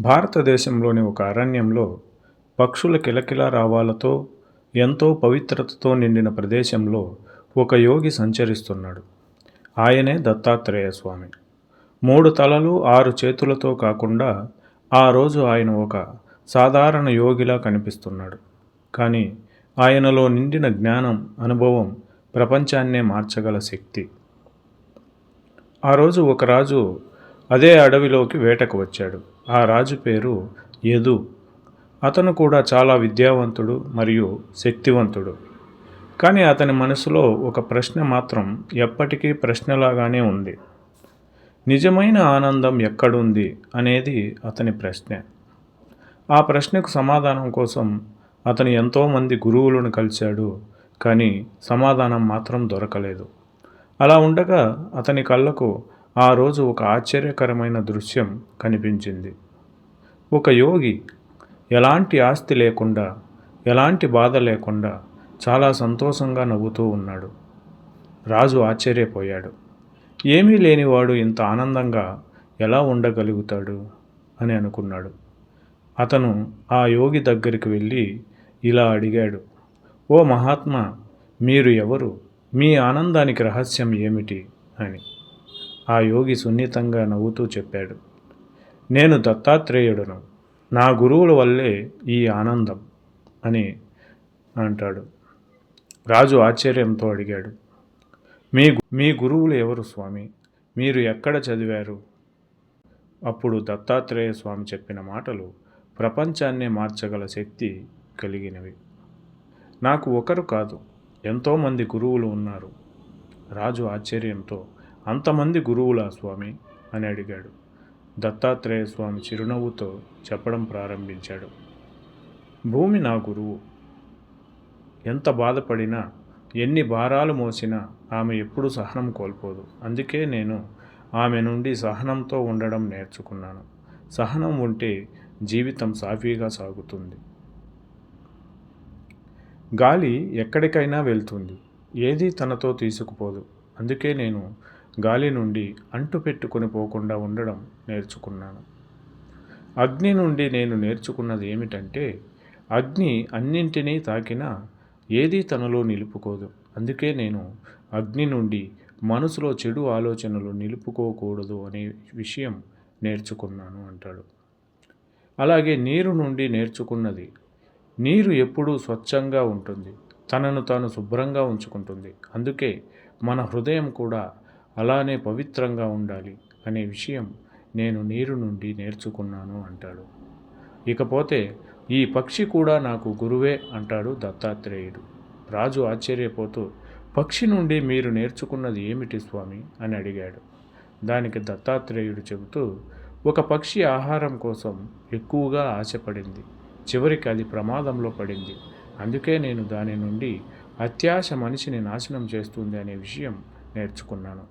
భారతదేశంలోని ఒక అరణ్యంలో పక్షుల కిలకిల రావాలతో ఎంతో పవిత్రతతో నిండిన ప్రదేశంలో ఒక యోగి సంచరిస్తున్నాడు. ఆయనే దత్తాత్రేయ స్వామి. 3 తలలు 6 చేతులతో కాకుండా ఆ రోజు ఆయన ఒక సాధారణ యోగిలా కనిపిస్తున్నాడు. కానీ ఆయనలో నిండిన జ్ఞానం, అనుభవం ప్రపంచాన్నే మార్చగల శక్తి. ఆ రోజు ఒక రాజు అదే అడవిలోకి వేటకు వచ్చాడు. ఆ రాజు పేరు యదు. అతను కూడా చాలా విద్యావంతుడు మరియు శక్తివంతుడు. కానీ అతని మనసులో ఒక ప్రశ్న మాత్రం ఎప్పటికీ ప్రశ్నలాగానే ఉంది. నిజమైన ఆనందం ఎక్కడుంది అనేది అతని ప్రశ్న. ఆ ప్రశ్నకు సమాధానం కోసం అతను ఎంతోమంది గురువులను కలిశాడు. కానీ సమాధానం మాత్రం దొరకలేదు. అలా ఉండగా అతని కళ్ళకు ఆ రోజు ఒక ఆశ్చర్యకరమైన దృశ్యం కనిపించింది. ఒక యోగి ఎలాంటి ఆస్తి లేకుండా, ఎలాంటి బాధ లేకుండా చాలా సంతోషంగా నవ్వుతూ ఉన్నాడు. రాజు ఆశ్చర్యపోయాడు. ఏమీ లేనివాడు ఇంత ఆనందంగా ఎలా ఉండగలుగుతాడు అని అనుకున్నాడు. అతను ఆ యోగి దగ్గరికి వెళ్ళి ఇలా అడిగాడు, ఓ మహాత్మా, మీరు ఎవరు? మీ ఆనందానికి రహస్యం ఏమిటి అని. ఆ యోగి సున్నితంగా నవ్వుతూ చెప్పాడు, నేను దత్తాత్రేయుడను. నా గురువుల వల్లే ఈ ఆనందం అని అంటాడు. రాజు ఆశ్చర్యంతో అడిగాడు, మీ గురువులు ఎవరు స్వామి? మీరు ఎక్కడ చదివారు? అప్పుడు దత్తాత్రేయ స్వామి చెప్పిన మాటలు ప్రపంచాన్నే మార్చగల శక్తి కలిగినవి. నాకు ఒకరు కాదు, ఎంతోమంది గురువులు ఉన్నారు. రాజు ఆశ్చర్యంతో, అంతమంది గురువులా స్వామి అని అడిగాడు. దత్తాత్రేయ స్వామి చిరునవ్వుతో చెప్పడం ప్రారంభించాడు, భూమి నా గురువు. ఎంత బాధపడినా, ఎన్ని భారాలు మోసినా ఆమె ఎప్పుడూ సహనం కోల్పోదు. అందుకే నేను ఆమె నుండి సహనంతో ఉండడం నేర్చుకున్నాను. సహనం ఉంటే జీవితం సాఫీగా సాగుతుంది. గాలి ఎక్కడికైనా వెళ్తుంది, ఏదీ తనతో తీసుకుపోదు. అందుకే నేను గాలి నుండి అంటు పెట్టుకొని పోకుండా ఉండడం నేర్చుకున్నాను. అగ్ని నుండి నేను నేర్చుకున్నది ఏమిటంటే, అగ్ని అన్నింటినీ తాకినా ఏదీ తనలో నిలుపుకోదు. అందుకే నేను అగ్ని నుండి మనసులో చెడు ఆలోచనలు నిలుపుకోకూడదు అనే విషయం నేర్చుకున్నాను అంటాడు. అలాగే నీరు నుండి నేర్చుకున్నది, నీరు ఎప్పుడూ స్వచ్ఛంగా ఉంటుంది, తనను తాను శుభ్రంగా ఉంచుకుంటుంది. అందుకే మన హృదయం కూడా అలానే పవిత్రంగా ఉండాలి అనే విషయం నేను నీరు నుండి నేర్చుకున్నాను అంటాడు. ఇకపోతే ఈ పక్షి కూడా నాకు గురువే అంటాడు దత్తాత్రేయుడు. రాజు ఆశ్చర్యపోతూ, పక్షి నుండి మీరు నేర్చుకున్నది ఏమిటి స్వామి అని అడిగాడు. దానికి దత్తాత్రేయుడు చెబుతూ, ఒక పక్షి ఆహారం కోసం ఎక్కువగా ఆశపడింది. చివరికి అది ప్రమాదంలో పడింది. అందుకే నేను దాని నుండి అత్యాశ మనిషిని నాశనం చేస్తుంది అనే విషయం నేర్చుకున్నాను.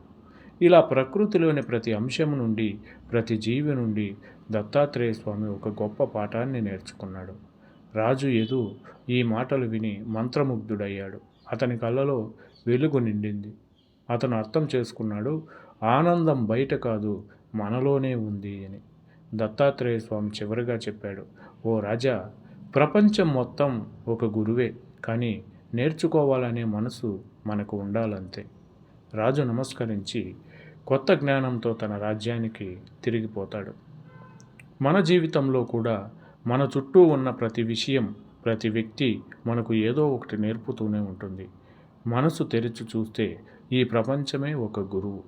ఇలా ప్రకృతిలోని ప్రతి అంశం నుండి, ప్రతి జీవి నుండి దత్తాత్రేయ స్వామి ఒక గొప్ప పాఠాన్ని నేర్చుకున్నాడు. రాజు యదు ఈ మాటలు విని మంత్రముగ్ధుడయ్యాడు. అతని కళ్ళలో వెలుగు నిండింది. అతను అర్థం చేసుకున్నాడు, ఆనందం బయట కాదు, మనలోనే ఉంది అని. దత్తాత్రేయ స్వామి చివరిగా చెప్పాడు, ఓ రాజా, ప్రపంచం మొత్తం ఒక గురువే, కానీ నేర్చుకోవాలనే మనసు మనకు ఉండాలంతే. రాజు నమస్కరించి కొత్త జ్ఞానంతో తన రాజ్యానికి తిరిగిపోతాడు. మన జీవితంలో కూడా మన చుట్టూ ఉన్న ప్రతి విషయం, ప్రతి వ్యక్తి మనకు ఏదో ఒకటి నేర్పుతూనే ఉంటుంది. మనసు తెరిచి చూస్తే ఈ ప్రపంచమే ఒక గురువు.